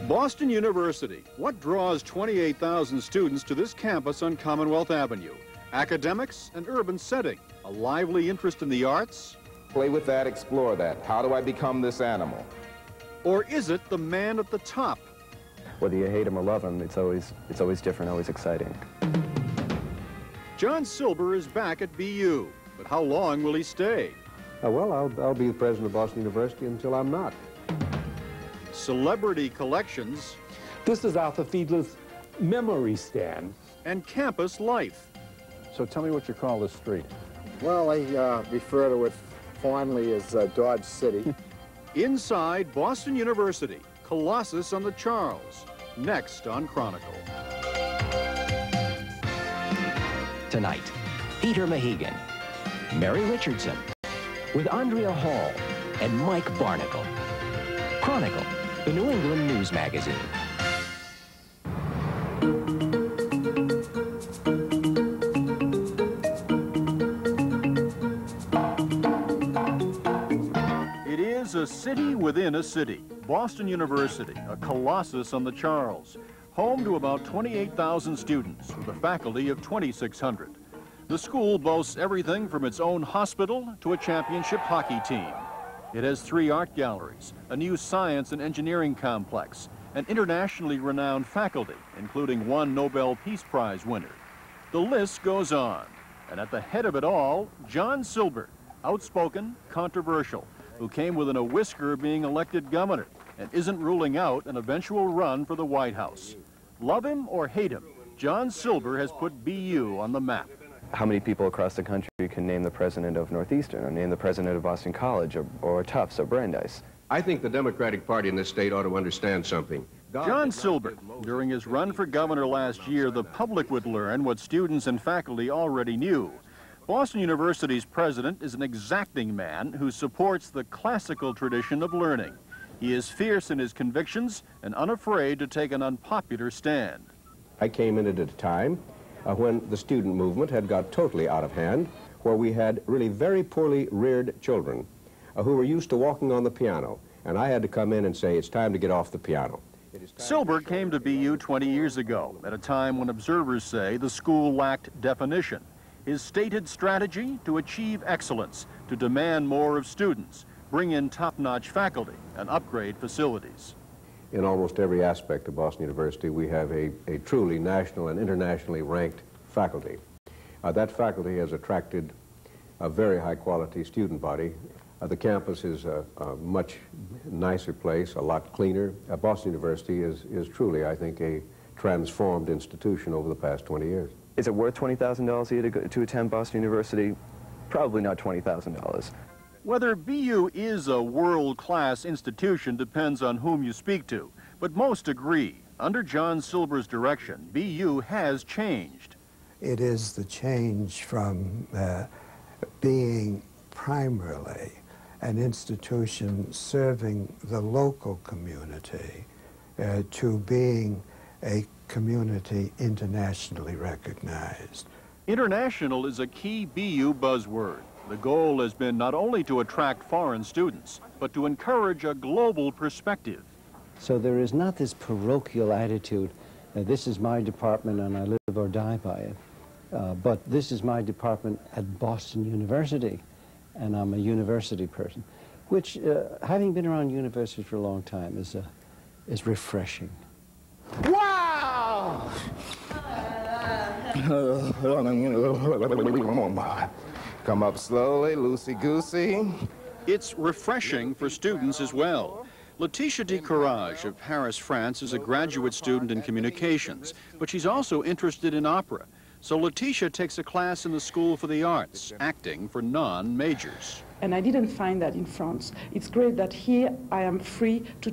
Boston University. What draws 28,000 students to this campus on Commonwealth Avenue? Academics and urban setting, a lively interest in the arts? Play with that, explore that. How do I become this animal? Or is it the man at the top? Whether you hate him or love him, it's always different, always exciting. John Silber is back at BU, but how long will he stay? Well, I'll be the president of Boston University until I'm not. Celebrity collections. This is Arthur Fiedler's memory stand. And campus life. So tell me what you call this street. Well, I refer to it fondly as Dodge City. Inside Boston University, Colossus on the Charles, next on Chronicle. Tonight, Peter Mahegan, Mary Richardson, with Andrea Hall and Mike Barnacle. Chronicle, the New England news magazine. It is a city within a city. Boston University, a colossus on the Charles, home to about 28,000 students with a faculty of 2,600. The school boasts everything from its own hospital to a championship hockey team. It has 3 art galleries, a new science and engineering complex, and internationally renowned faculty, including 1 Nobel Peace Prize winner. The list goes on. And at the head of it all, John Silber, outspoken, controversial, who came within a whisker of being elected governor and isn't ruling out an eventual run for the White House. Love him or hate him, John Silber has put BU on the map. How many people across the country can name the president of Northeastern, or name the president of Boston College, or Tufts, or Brandeis? I think the Democratic Party in this state ought to understand something. John Silber, during his run for governor last year, the public would learn what students and faculty already knew. Boston University's president is an exacting man who supports the classical tradition of learning. He is fierce in his convictions and unafraid to take an unpopular stand. I came in at a time when the student movement had got totally out of hand, where we had really very poorly reared children who were used to walking on the piano. And I had to come in and say, it's time to get off the piano. Silber came to BU 20 years ago, at a time when observers say the school lacked definition. His stated strategy: to achieve excellence, to demand more of students, bring in top-notch faculty, and upgrade facilities. In almost every aspect of Boston University, we have a truly national and internationally ranked faculty. That faculty has attracted a very high-quality student body. The campus is a much nicer place, a lot cleaner. Boston University is truly, I think, a transformed institution over the past 20 years. Is it worth $20,000 a year to attend Boston University? Probably not $20,000. Whether BU is a world-class institution depends on whom you speak to, but most agree. Under John Silber's direction, BU has changed. It is the change from being primarily an institution serving the local community to being a community internationally recognized. International is a key BU buzzword. The goal has been not only to attract foreign students, but to encourage a global perspective. So there is not this parochial attitude, this is my department and I live or die by it, but this is my department at Boston University and I'm a university person, which, having been around universities for a long time, is refreshing. Wow! Come up slowly, loosey-goosey. It's refreshing for students as well. Letitia de Courage of Paris, France, is a graduate student in communications, but she's also interested in opera. So Letitia takes a class in the School for the Arts, acting for non-majors. And I didn't find that in France. It's great that here I am free to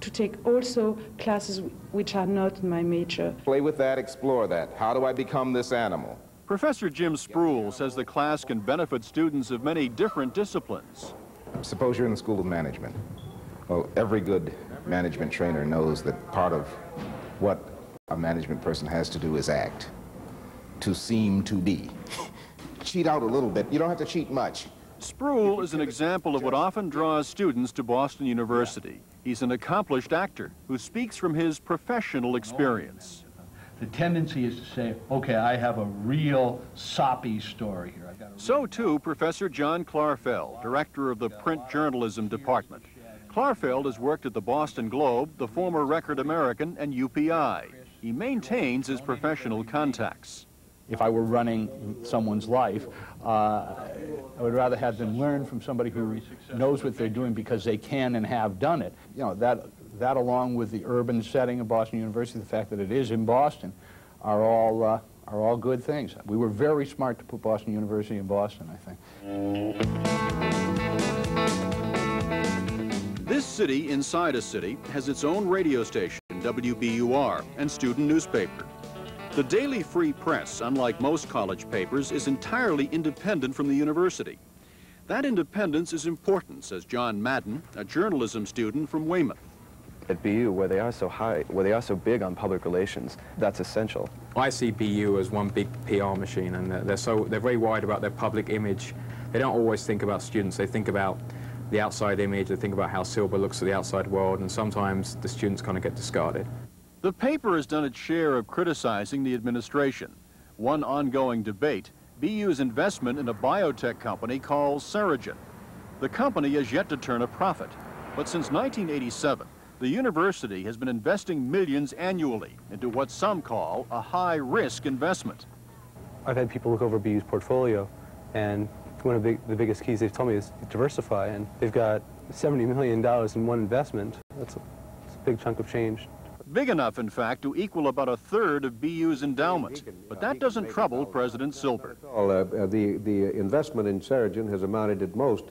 take also classes which are not my major. Play with that, explore that. How do I become this animal? Professor Jim Spruill says the class can benefit students of many different disciplines. Suppose you're in the School of Management. Well, every good management trainer knows that part of what a management person has to do is act, to seem to be. Cheat out a little bit. You don't have to cheat much. Sproul is an example of what often draws students to Boston University. He's an accomplished actor who speaks from his professional experience. The tendency is to say, okay, I have a real soppy story here. So too, Professor John Klarfeld, director of the print journalism department. Klarfeld has worked at the Boston Globe, the former Record American, and UPI. He maintains his professional contacts. If I were running someone's life, I would rather have them learn from somebody who knows what they're doing because they can and have done it. You know, that along with the urban setting of Boston University, the fact that it is in Boston, are all good things. We were very smart to put Boston University in Boston, I think. This city inside a city has its own radio station, WBUR, and student newspaper. The Daily Free Press, unlike most college papers, is entirely independent from the university. That independence is important, says John Madden, a journalism student from Weymouth. At BU, where they are so big on public relations, that's essential. I see BU as one big PR machine, and they're very wide about their public image. They don't always think about students. They think about the outside image. They think about how Silber looks at the outside world, and sometimes the students kind of get discarded. The paper has done its share of criticizing the administration. One ongoing debate, BU's investment in a biotech company called Ceregen. The company has yet to turn a profit, but since 1987, the university has been investing millions annually into what some call a high-risk investment. I've had people look over BU's portfolio, and one of the biggest keys they've told me is diversify, and they've got $70 million in one investment. That's a big chunk of change. Big enough, in fact, to equal about a third of BU's endowment. But that doesn't trouble President Silber. The investment in Ceregen has amounted at most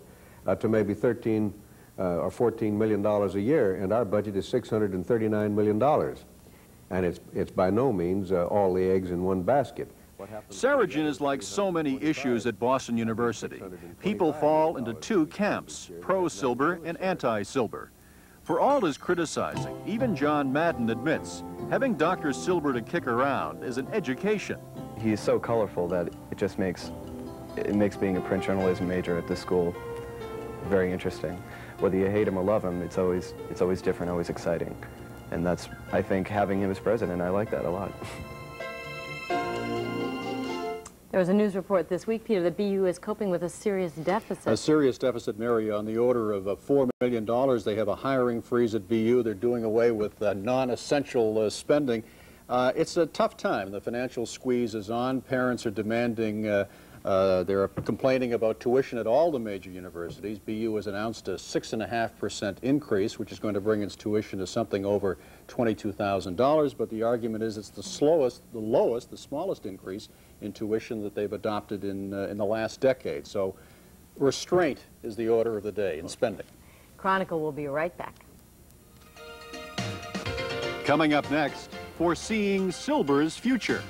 to maybe $13 or $14 million a year, and our budget is $639 million. And it's by no means all the eggs in one basket. Ceregen is like so many issues at Boston University. People fall into two camps, pro-Silber and anti-Silber. For all his criticizing, even John Madden admits, having Dr. Silber to kick around is an education. He's so colorful that it makes being a print journalism major at this school very interesting. Whether you hate him or love him, it's always different, always exciting. And that's, I think, having him as president, I like that a lot. There was a news report this week, Peter, that BU is coping with a serious deficit. A serious deficit, Mary, on the order of $4 million. They have a hiring freeze at BU. They're doing away with non-essential spending. It's a tough time. The financial squeeze is on. Parents are demanding, they're complaining about tuition at all the major universities. BU has announced a 6.5% increase, which is going to bring its tuition to something over $22,000. But the argument is it's the smallest increase in tuition that they've adopted in the last decade. So restraint is the order of the day in spending. Chronicle will be right back. Coming up next, foreseeing Silber's future.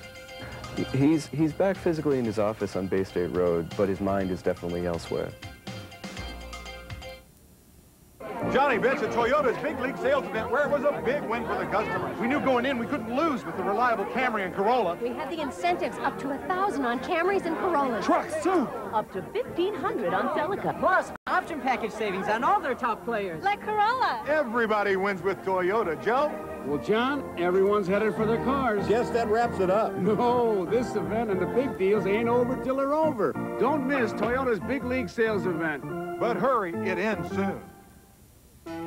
He's back physically in his office on Bay State Road, but his mind is definitely elsewhere. Johnny Bench at Toyota's big league sales event, where it was a big win for the customers. We knew going in we couldn't lose with the reliable Camry and Corolla. We had the incentives up to $1,000 on Camrys and Corollas. Trucks, too. Up to $1,500 on Celica. Plus, option package savings on all their top players. Like Corolla. Everybody wins with Toyota. Joe? Well, John, everyone's headed for their cars. Guess that wraps it up. No, this event and the big deals ain't over till they're over. Don't miss Toyota's big league sales event. But hurry, it ends soon.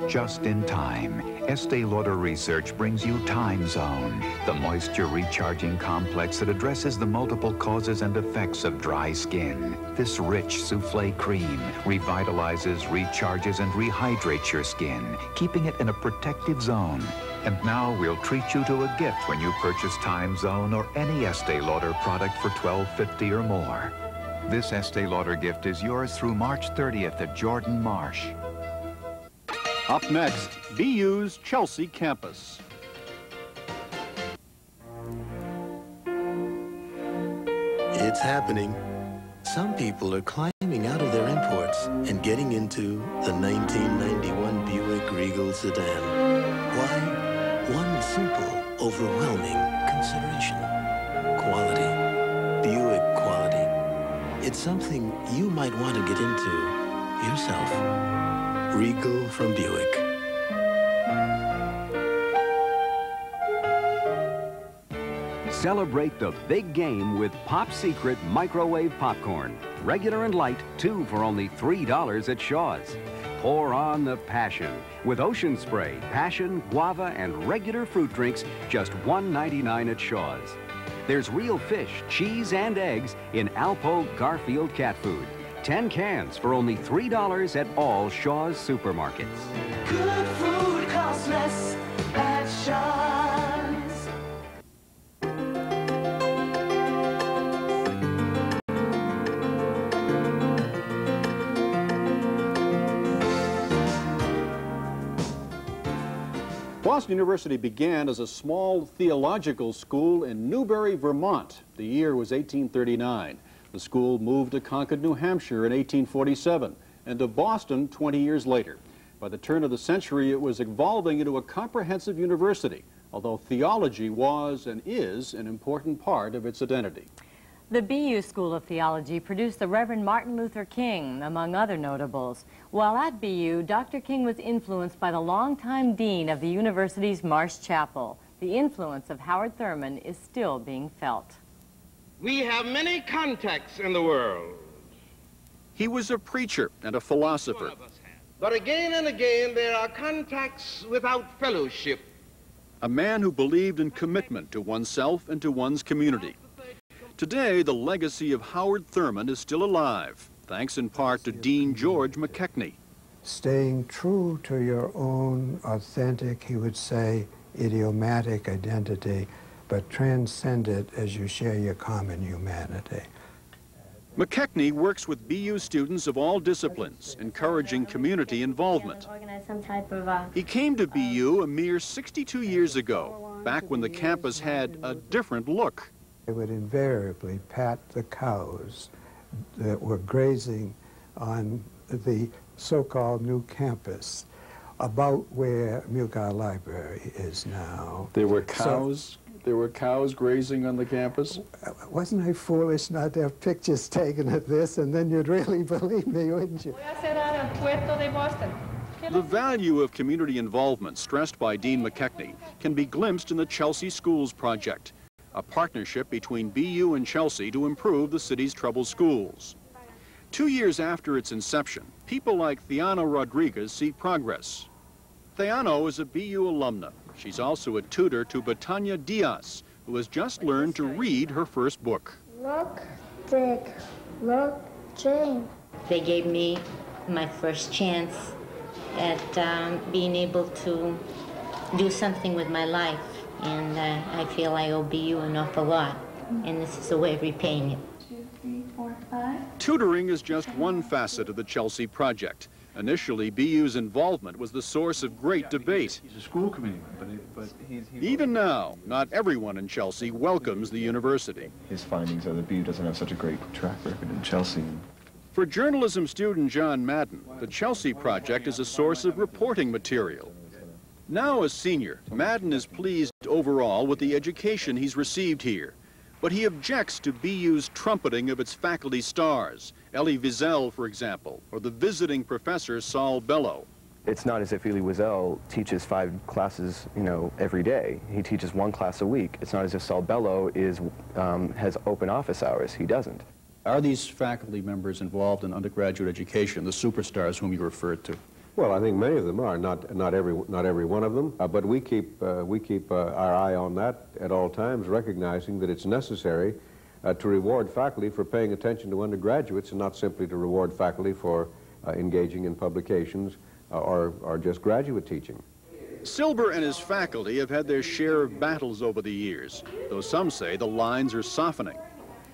Just in time, Estee Lauder Research brings you Time Zone, the moisture recharging complex that addresses the multiple causes and effects of dry skin. This rich souffle cream revitalizes, recharges, and rehydrates your skin, keeping it in a protective zone. And now we'll treat you to a gift when you purchase Time Zone or any Estee Lauder product for $12.50 or more. This Estee Lauder gift is yours through March 30th at Jordan Marsh. Up next, BU's Chelsea campus. It's happening. Some people are climbing out of their imports and getting into the 1991 Buick Regal sedan. Why? One simple, overwhelming consideration. Quality. Buick quality. It's something you might want to get into yourself. Regal from Buick. Celebrate the big game with Pop Secret microwave popcorn. Regular and light, 2 for only $3 at Shaw's. Pour on the passion with Ocean Spray, Passion, Guava, and regular fruit drinks, just $1.99 at Shaw's. There's real fish, cheese, and eggs in Alpo Garfield cat food. 10 cans for only $3 at all Shaw's supermarkets. Good food costs less at Shaw's. Boston University began as a small theological school in Newbury, Vermont. The year was 1839. The school moved to Concord, New Hampshire in 1847 and to Boston 20 years later. By the turn of the century, it was evolving into a comprehensive university, although theology was and is an important part of its identity. The BU School of Theology produced the Reverend Martin Luther King, among other notables. While at BU, Dr. King was influenced by the longtime dean of the university's Marsh Chapel. The influence of Howard Thurman is still being felt. We have many contacts in the world. He was a preacher and a philosopher. But again and again, there are contacts without fellowship. A man who believed in commitment to oneself and to one's community. Today, the legacy of Howard Thurman is still alive, thanks in part to Dean George McKechnie. Staying true to your own authentic, he would say, idiomatic identity, but transcend it as you share your common humanity. McKechnie works with BU students of all disciplines, encouraging community involvement. He came to BU a mere 62 years ago, back when the campus had a different look. They would invariably pat the cows that were grazing on the so-called new campus, about where Mulgar Library is now. There were cows? There were cows grazing on the campus? Wasn't I foolish not to have pictures taken of this, and then you'd really believe me, wouldn't you? The value of community involvement stressed by Dean McKechnie can be glimpsed in the Chelsea Schools Project, a partnership between BU and Chelsea to improve the city's troubled schools. 2 years after its inception, people like Theano Rodriguez see progress. Theano is a BU alumna. She's also a tutor to Betania Diaz, who has just learned to read her first book. Look, Dick. Look, Jane. They gave me my first chance at being able to do something with my life. And I feel I owe BU an awful lot, and this is a way of repaying it. 2, 3, 4, 5. Tutoring is just one facet of the Chelsea project. Initially, BU's involvement was the source of great debate. He's a school committee, but even now, not everyone in Chelsea welcomes the university. His findings are that BU doesn't have such a great track record in Chelsea. For journalism student John Madden, the Chelsea project is a source of reporting material. Now a senior, Madden is pleased overall with the education he's received here, but he objects to BU's trumpeting of its faculty stars, Elie Wiesel, for example, or the visiting professor Saul Bellow. It's not as if Elie Wiesel teaches 5 classes, every day. He teaches 1 class a week. It's not as if Saul Bellow has open office hours. He doesn't. Are these faculty members involved in undergraduate education, the superstars whom you referred to? Well, I think many of them are, not every one of them, but we keep our eye on that at all times, recognizing that it's necessary to reward faculty for paying attention to undergraduates and not simply to reward faculty for engaging in publications or just graduate teaching. Silber and his faculty have had their share of battles over the years, though some say the lines are softening.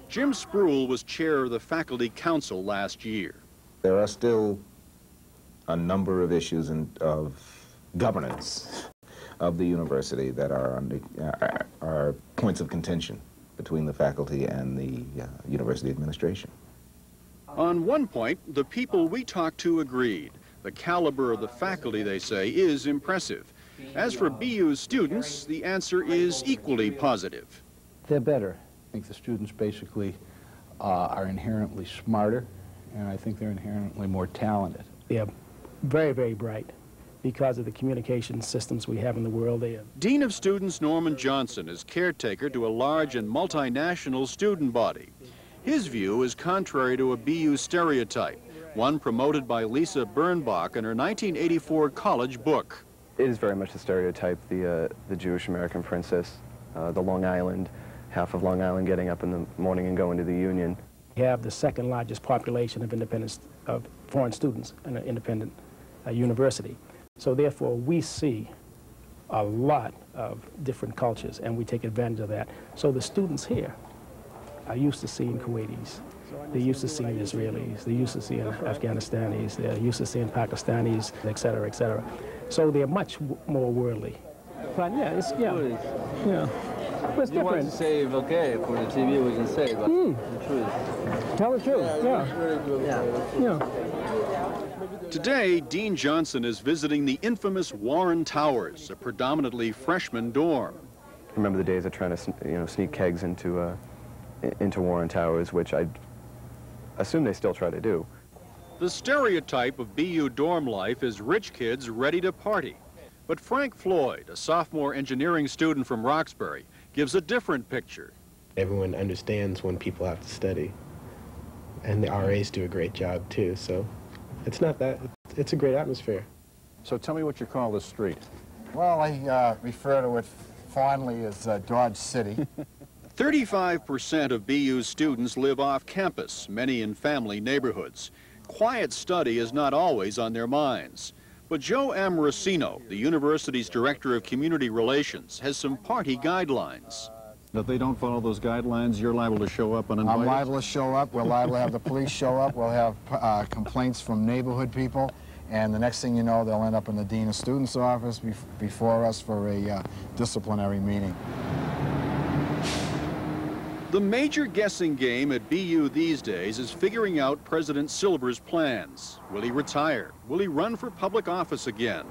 Jim Spruill was chair of the Faculty Council last year. There are still a number of issues of governance of the university that are points of contention between the faculty and the university administration. On one point, the people we talked to agreed. The caliber of the faculty, they say, is impressive. As for BU's students, the answer is equally positive. They're better. I think the students basically are inherently smarter, and I think they're inherently more talented. They are very, very bright because of the communication systems we have in the world. Dean of Students Norman Johnson is caretaker to a large and multinational student body. His view is contrary to a BU stereotype, one promoted by Lisa Birnbach in her 1984 college book. It is very much a stereotype, the Jewish American princess, the Long Island, half of Long Island getting up in the morning and going to the Union. We have the second largest population of foreign students in an independent university. So therefore, we see a lot of different cultures, and we take advantage of that. So the students here are used to seeing Kuwaitis. They're used to seeing Israelis. They're used to seeing Afghanistanis. They're used to seeing Pakistanis, et cetera, et cetera. So they're much more worldly. But yeah, it's, yeah. But it's You want different. to say, okay, for the TV we can say, but the truth. Tell the truth, yeah. Today, Dean Johnson is visiting the infamous Warren Towers, a predominantly freshman dorm. I remember the days of trying to sneak kegs into Warren Towers, which I assume they still try to do. The stereotype of BU dorm life is rich kids ready to party. But Frank Floyd, a sophomore engineering student from Roxbury, gives a different picture. Everyone understands when people have to study. And the RAs do a great job, too, so it's not that, it's a great atmosphere. So tell me what you call this street. Well, I refer to it fondly as Dodge City. 35% of BU's students live off campus, many in family neighborhoods. Quiet study is not always on their minds. But Joe Amorosino, the university's director of community relations, has some party guidelines. If they don't follow those guidelines, you're liable to show up uninvited? I'm liable to show up. We're liable to have the police show up. We'll have complaints from neighborhood people. And the next thing you know, they'll end up in the Dean of Students' office before us for a disciplinary meeting. The major guessing game at BU these days is figuring out President Silber's plans. Will he retire? Will he run for public office again?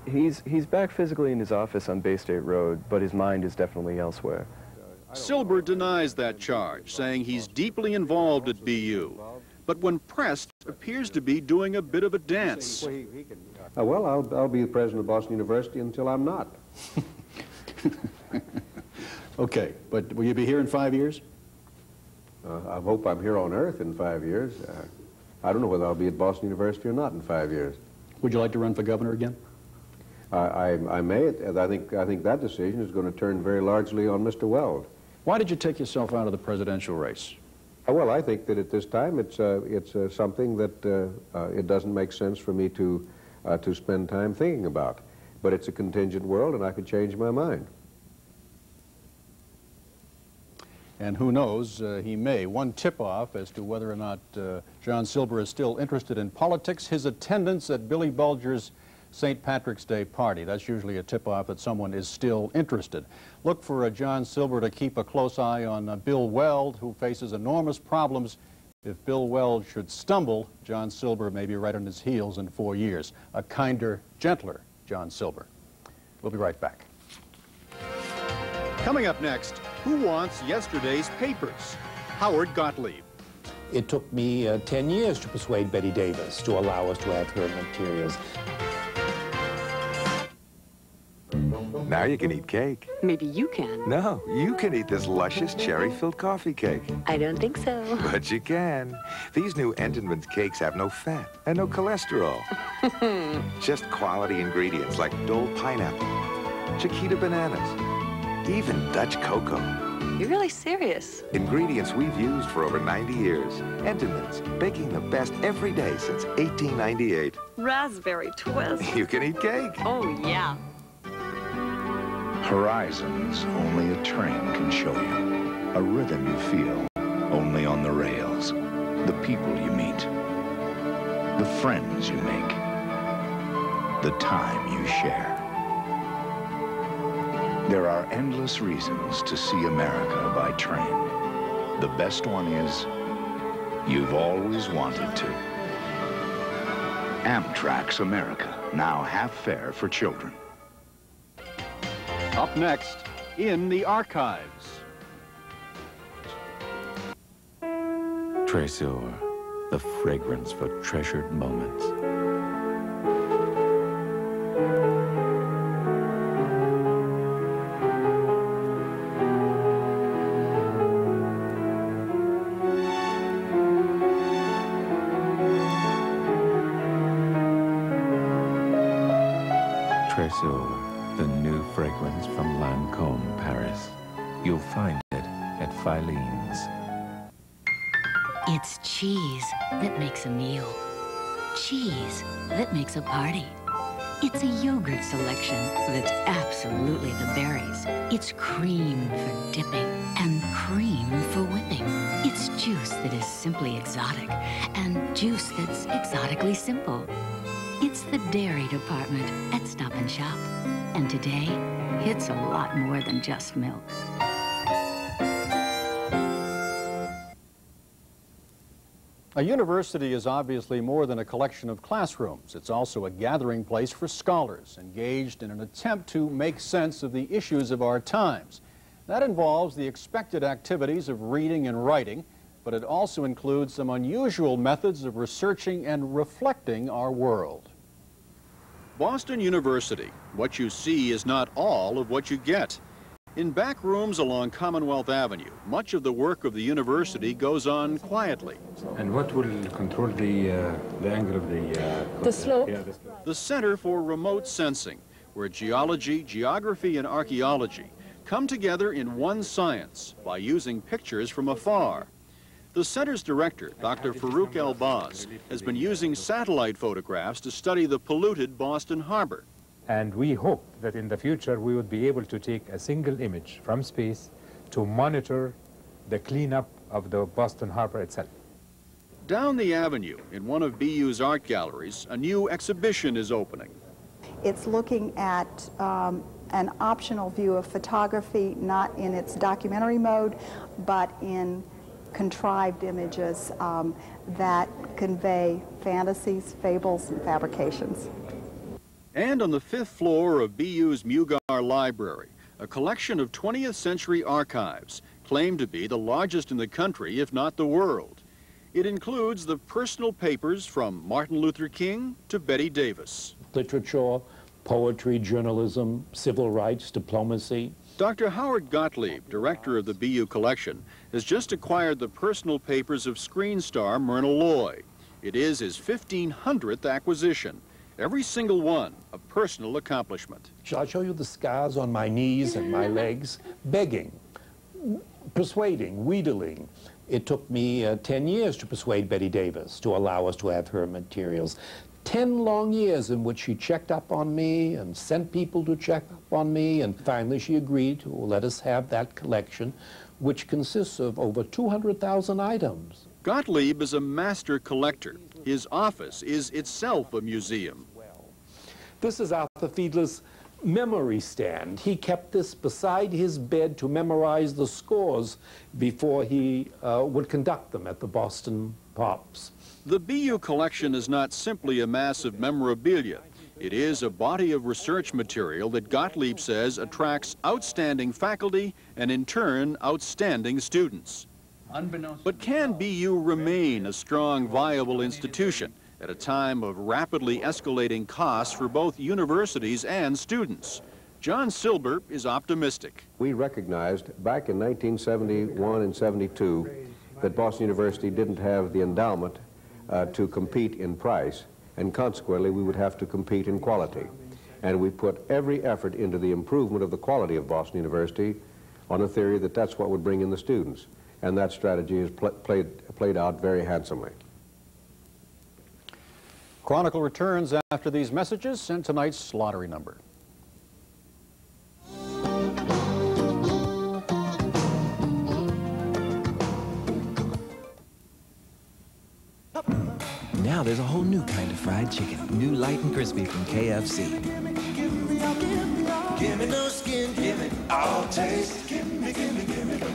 He's back physically in his office on Bay State Road, but his mind is definitely elsewhere. Silber denies that charge, saying he's deeply involved at BU. But when pressed, appears to be doing a bit of a dance. Well, I'll be the president of Boston University until I'm not. Okay, but will you be here in 5 years? I hope I'm here on Earth in 5 years. I don't know whether I'll be at Boston University or not in 5 years. Would you like to run for governor again? I may. I think that decision is going to turn very largely on Mr. Weld. Why did you take yourself out of the presidential race? Well, I think that at this time it's something that it doesn't make sense for me to spend time thinking about. But it's a contingent world, and I could change my mind. And who knows, he may. One tip-off as to whether or not John Silber is still interested in politics, his attendance at Billy Bulger's St. Patrick's Day party. That's usually a tip-off that someone is still interested. Look for John Silber to keep a close eye on Bill Weld, who faces enormous problems. If Bill Weld should stumble, John Silber may be right on his heels in 4 years. A kinder, gentler John Silber. We'll be right back. Coming up next, who wants yesterday's papers? Howard Gottlieb. It took me 10 years to persuade Betty Davis to allow us to have her materials. Now you can eat cake. Maybe you can. No, you can eat this luscious cherry-filled coffee cake. I don't think so. But you can. These new Entenmann's cakes have no fat and no cholesterol. Just quality ingredients like Dole pineapple, Chiquita bananas, even Dutch cocoa. You're really serious. Ingredients we've used for over 90 years. Entenmann's, baking the best every day since 1898. Raspberry twist. You can eat cake. Oh, yeah. Horizons only a train can show you. A rhythm you feel only on the rails. The people you meet. The friends you make. The time you share. There are endless reasons to see America by train. The best one is you've always wanted to. Amtrak's America, now half fare for children. Up next, In the Archives. Trésor, the fragrance for treasured moments. Trésor, the new fragrance from Lancôme, Paris. You'll find it at Filene's. It's cheese that makes a meal. Cheese that makes a party. It's a yogurt selection that's absolutely the berries. It's cream for dipping and cream for whipping. It's juice that is simply exotic and juice that's exotically simple. It's the dairy department at Stop and Shop. And today, it's a lot more than just milk. A university is obviously more than a collection of classrooms. It's also a gathering place for scholars engaged in an attempt to make sense of the issues of our times. That involves the expected activities of reading and writing, but it also includes some unusual methods of researching and reflecting our world. Boston University. What you see is not all of what you get. In back rooms along Commonwealth Avenue, much of the work of the university goes on quietly. And what will control the angle of the slope? Yeah, the slope. The Center for Remote Sensing, where geology, geography, and archaeology come together in one science by using pictures from afar. The center's director, Dr. Farouk El-Baz, has been using satellite photographs to study the polluted Boston Harbor. And we hope that in the future we would be able to take a single image from space to monitor the cleanup of the Boston Harbor itself. Down the avenue, in one of BU's art galleries, a new exhibition is opening. It's looking at an optional view of photography, not in its documentary mode, but in contrived images that convey fantasies, fables, and fabrications. And on the 5th floor of BU's Mugar Library, a collection of 20th century archives, claimed to be the largest in the country, if not the world. It includes the personal papers from Martin Luther King to Betty Davis. Literature, poetry, journalism, civil rights, diplomacy. Dr. Howard Gottlieb, director of the BU collection, has just acquired the personal papers of screen star Myrna Loy. It is his 1,500th acquisition. Every single one a personal accomplishment. Shall I show you the scars on my knees and my legs? Begging, persuading, wheedling. It took me 10 years to persuade Betty Davis to allow us to have her materials. 10 long years in which she checked up on me and sent people to check up on me, and finally she agreed to let us have that collection, which consists of over 200,000 items. Gottlieb is a master collector. His office is itself a museum. This is Arthur Fiedler's memory stand. He kept this beside his bed to memorize the scores before he would conduct them at the Boston Pops. The BU collection is not simply a mass of memorabilia. It is a body of research material that Gottlieb says attracts outstanding faculty and, in turn, outstanding students. But can BU remain a strong, viable institution at a time of rapidly escalating costs for both universities and students? John Silber is optimistic. We recognized back in 1971 and 72 that Boston University didn't have the endowment to compete in price, and consequently we would have to compete in quality. And we put every effort into the improvement of the quality of Boston University on a theory that that's what would bring in the students. And that strategy has played out very handsomely. Chronicle returns after these messages and tonight's lottery number. Now there's a whole new kind of fried chicken. New light and crispy from KFC. Give me no skin, give me all taste. Give me.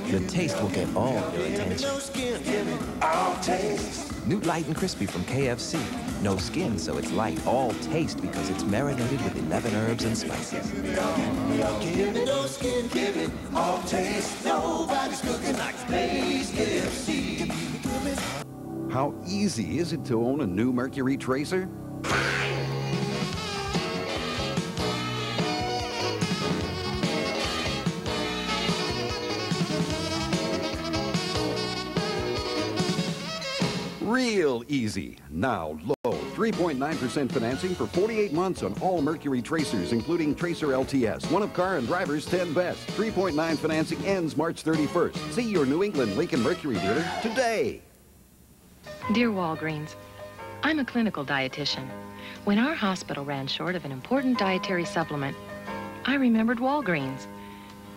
The taste will get all your attention. Give me no skin, give me all taste. New light and crispy from KFC. No skin, so it's light. All taste because it's marinated with 11 herbs and spices. Give me no skin, give me all taste. Nobody's cooking like KFC. How easy is it to own a new Mercury Tracer? Real easy. Now low. 3.9% financing for 48 months on all Mercury Tracers, including Tracer LTS. One of car and driver's 10 best. 3.9 financing ends March 31st. See your New England Lincoln Mercury dealer today. Dear Walgreens, I'm a clinical dietitian. When our hospital ran short of an important dietary supplement, I remembered Walgreens.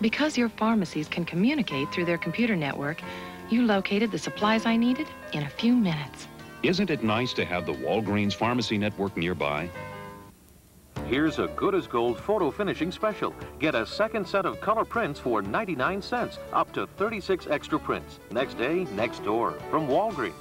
Because your pharmacies can communicate through their computer network, you located the supplies I needed in a few minutes. Isn't it nice to have the Walgreens pharmacy network nearby? Here's a good as gold photo finishing special. Get a second set of color prints for 99 cents, up to 36 extra prints. Next day, next door, from Walgreens.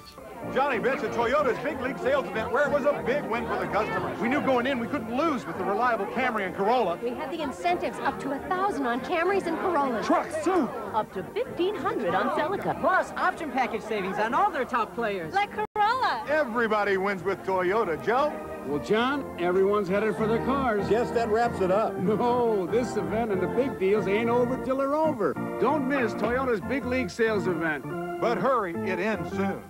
Johnny Bench at Toyota's big league sales event, where it was a big win for the customers. We knew going in we couldn't lose with the reliable Camry and Corolla. We had the incentives up to $1,000 on Camrys and Corollas. Trucks, too. Up to $1,500 on Celica. Plus, option package savings on all their top players. Like Corolla. Everybody wins with Toyota, Joe. Well, John, everyone's headed for their cars. Guess that wraps it up. No, this event and the big deals ain't over till they're over. Don't miss Toyota's big league sales event. But hurry, it ends soon.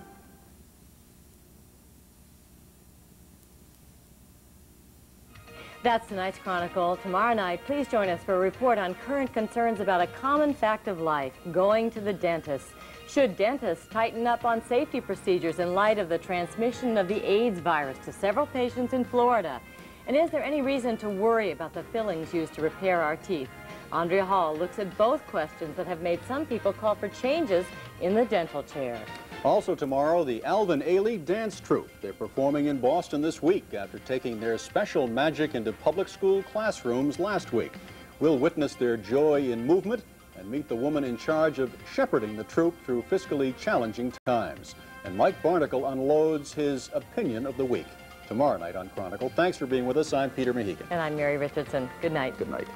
That's tonight's Chronicle. Tomorrow night, please join us for a report on current concerns about a common fact of life, going to the dentist. Should dentists tighten up on safety procedures in light of the transmission of the AIDS virus to several patients in Florida? And is there any reason to worry about the fillings used to repair our teeth? Andrea Hall looks at both questions that have made some people call for changes in the dental chair. Also tomorrow, the Alvin Ailey Dance Troupe. They're performing in Boston this week after taking their special magic into public school classrooms last week. We'll witness their joy in movement and meet the woman in charge of shepherding the troupe through fiscally challenging times. And Mike Barnacle unloads his opinion of the week. Tomorrow night on Chronicle. Thanks for being with us. I'm Peter Mahigan. And I'm Mary Richardson. Good night. Good night.